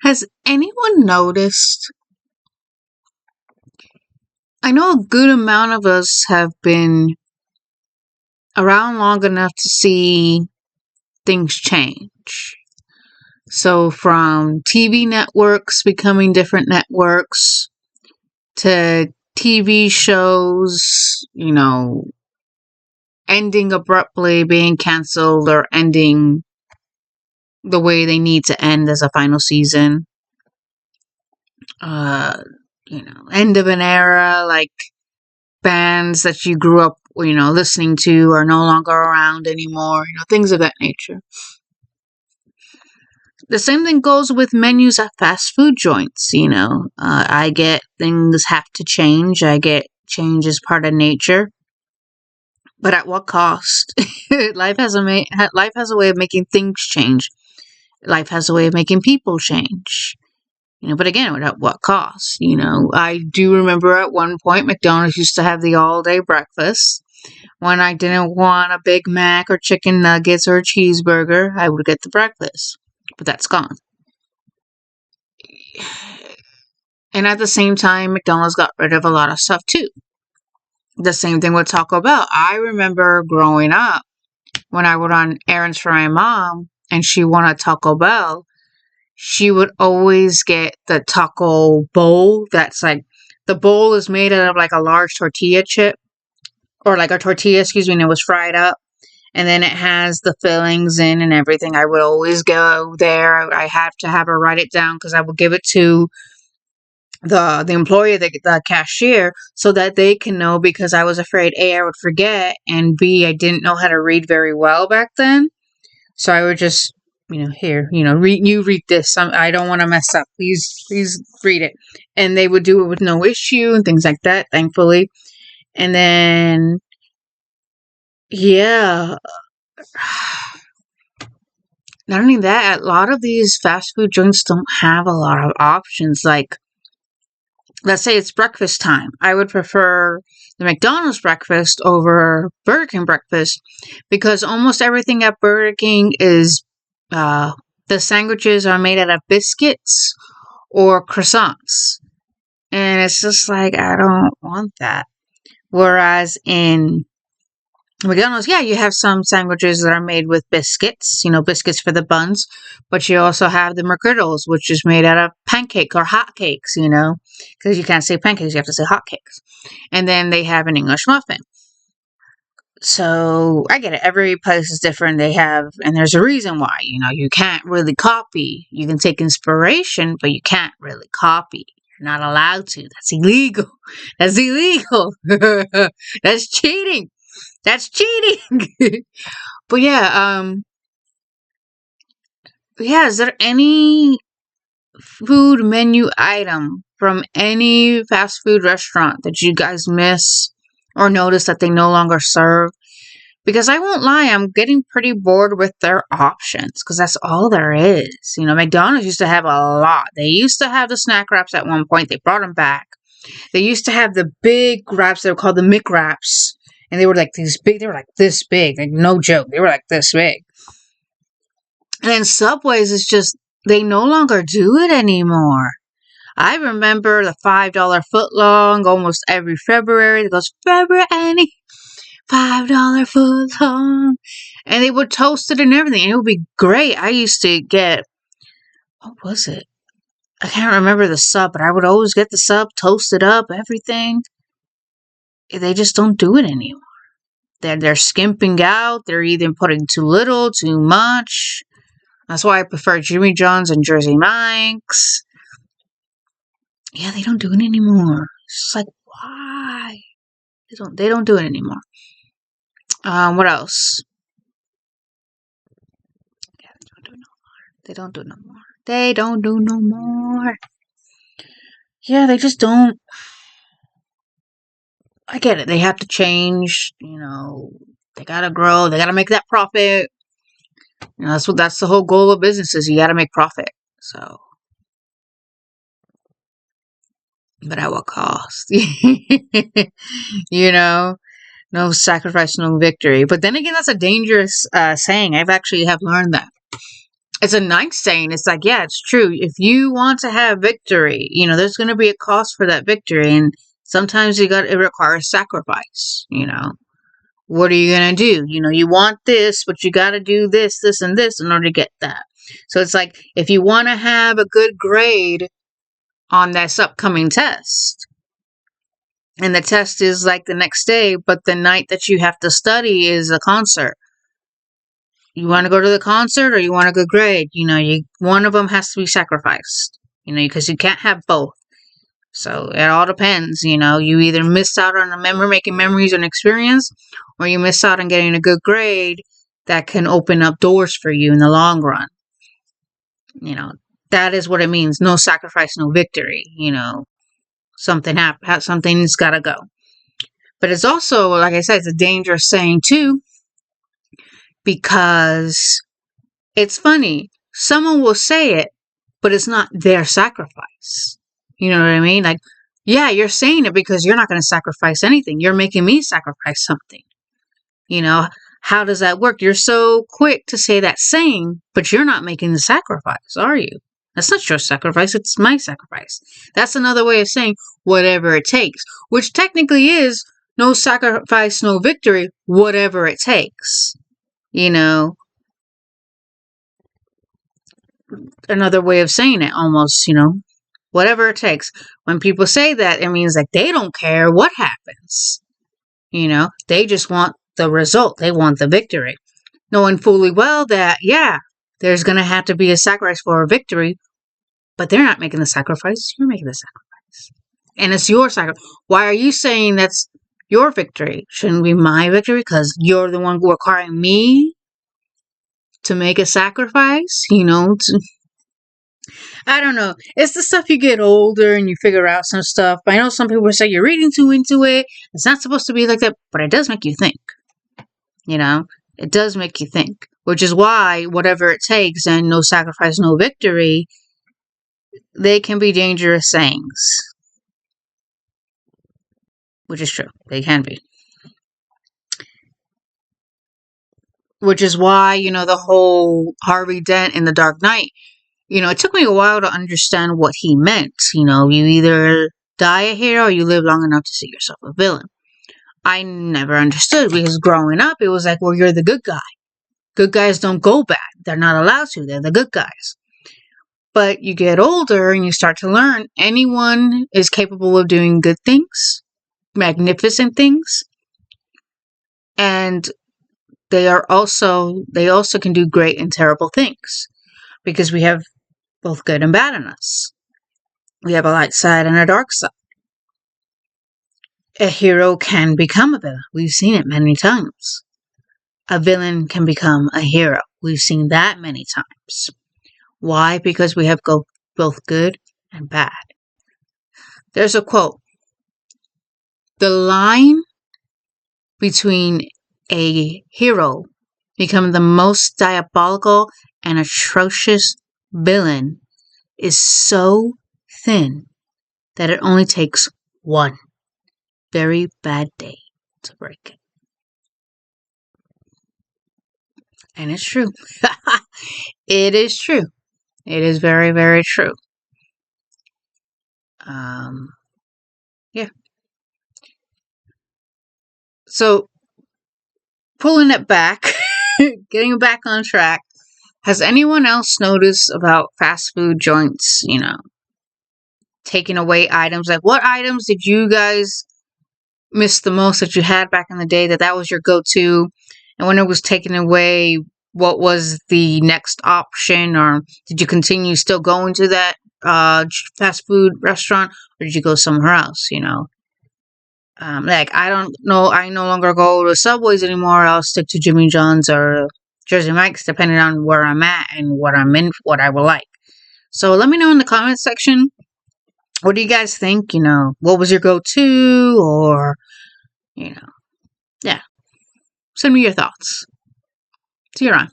Has anyone noticed? I know a good amount of us have been around long enough to see things change. So, from TV networks becoming different networks to TV shows, ending abruptly, being canceled, or ending the way they need to end as a final season. Uh, end of an era, like bands that you grew up, listening to are no longer around anymore, things of that nature. The same thing goes with menus at fast food joints, I get things have to change. I get change is part of nature. But at what cost? Life has a way of making things change. Life has a way of making people change. But again, at what cost? I do remember at one point McDonald's used to have the all-day breakfast. When I didn't want a Big Mac or chicken nuggets or a cheeseburger, I would get the breakfast. But that's gone. And at the same time, McDonald's got rid of a lot of stuff too. The same thing with Taco Bell. I remember growing up when I would run errands for my mom and she wanted Taco Bell, she would always get the taco bowl. That's like, the bowl is made out of like a large tortilla chip, or like a tortilla, excuse me, and it was fried up. And then it has the fillings in and everything. I would always go there. I have to have her write it down because I would give it to the employee, the cashier, so that they can know, because I was afraid A, I would forget, and B, I didn't know how to read very well back then. So I would just, here, read this. I don't want to mess up. Please read it. And they would do it with no issue and things like that, thankfully. And then, yeah. Not only that, a lot of these fast food joints don't have a lot of options. Like, let's say it's breakfast time. I would prefer the McDonald's breakfast over Burger King breakfast, because almost everything at Burger King is, the sandwiches are made out of biscuits or croissants. And it's just like, I don't want that. Whereas in McDonald's, yeah, you have some sandwiches that are made with biscuits, biscuits for the buns, but you also have the McGriddles, which is made out of pancake or hot cakes, because you can't say pancakes, you have to say hot cakes. And then they have an English muffin. So I get it. Every place is different. They have, and there's a reason why, you can't really copy. You can take inspiration, but you can't really copy. You're not allowed to. That's illegal. That's illegal. That's cheating. That's cheating. But yeah, is there any food menu item from any fast food restaurant that you guys miss or notice that they no longer serve? Because I won't lie, I'm getting pretty bored with their options, because that's all there is. McDonald's used to have a lot. They used to have the snack wraps at one point. They brought them back. They used to have the big wraps. They were called the McWraps. And they were like these big, they were like this big. Like, no joke. They were like this big. And then Subway's is just, they no longer do it anymore. I remember the $5 footlong almost every February. It goes, February, $5 footlong. And they would toast it and everything. And it would be great. I used to get, what was it? I can't remember the sub, but I would always get the sub, toast it up, everything. They just don't do it anymore. They're skimping out. They're either putting too little, too much. That's why I prefer Jimmy John's and Jersey Mike's. Yeah, they don't do it anymore. It's just like, why? They don't do it anymore. What else? Yeah, they don't do it no more. They don't do no more. Yeah, they just don't. I get it. They have to change. They gotta grow. They gotta make that profit. That's the whole goal of businesses. You gotta make profit. So, but at what cost? No sacrifice, no victory. But then again, that's a dangerous saying. I've actually have learned that. it's a nice saying. It's like, yeah, it's true. If you want to have victory, there's going to be a cost for that victory. And sometimes it requires sacrifice, What are you going to do? You want this, but you got to do this, this, and this in order to get that. So it's like, if you want to have a good grade on this upcoming test, and the test is like the next day, but the night that you have to study is a concert. You want to go to the concert or you want a good grade? One of them has to be sacrificed, because you can't have both. So it all depends, You either miss out on making memories and experience, or you miss out on getting a good grade that can open up doors for you in the long run. That is what it means. No sacrifice, no victory. Something's got to go. But it's also, like I said, it's a dangerous saying too, because it's funny. Someone will say it, but it's not their sacrifice. You know what I mean? Like, yeah, you're saying it because you're not going to sacrifice anything. You're making me sacrifice something. How does that work? You're so quick to say that saying, but you're not making the sacrifice, are you? That's not your sacrifice, it's my sacrifice. That's another way of saying whatever it takes, which technically is no sacrifice, no victory, whatever it takes. Another way of saying it almost, whatever it takes. When people say that, it means like they don't care what happens. They just want the result. They want the victory. Knowing fully well that, yeah, there's going to have to be a sacrifice for a victory, but they're not making the sacrifice. You're making the sacrifice. And it's your sacrifice. Why are you saying that's your victory? Shouldn't it be my victory because you're the one requiring me to make a sacrifice? I don't know. It's the stuff you get older and you figure out some stuff. I know some people say you're reading too into it. It's not supposed to be like that, but it does make you think. It does make you think, which is why whatever it takes and no sacrifice, no victory, they can be dangerous sayings. Which is true. They can be. Which is why, the whole Harvey Dent in The Dark Knight, it took me a while to understand what he meant. You either die a hero or you live long enough to see yourself a villain. I never understood because growing up, it was like, well, you're the good guy. Good guys don't go bad. They're not allowed to. They're the good guys. But you get older and you start to learn anyone is capable of doing good things, magnificent things, and they also can do great and terrible things because we have both good and bad in us. We have a light side and a dark side. A hero can become a villain. We've seen it many times. A villain can become a hero. We've seen that many times. Why? Because we have both good and bad. There's a quote. The line between a hero becoming the most diabolical and atrocious villain is so thin that it only takes one very bad day to break it. And it's true. It is true. It is very, very true. Yeah. So, pulling it back, getting it back on track, has anyone else noticed about fast food joints, taking away items? Like, what items did you guys miss the most that you had back in the day that was your go-to? And when it was taken away, what was the next option? Or did you continue still going to that fast food restaurant? Or did you go somewhere else, I don't know. I no longer go to Subways anymore. I'll stick to Jimmy John's or Jersey Mike's, depending on where I'm at and what I'm in, what I will like. So let me know in the comment section. What do you guys think? What was your go-to? Or, yeah. Send me your thoughts. See you around.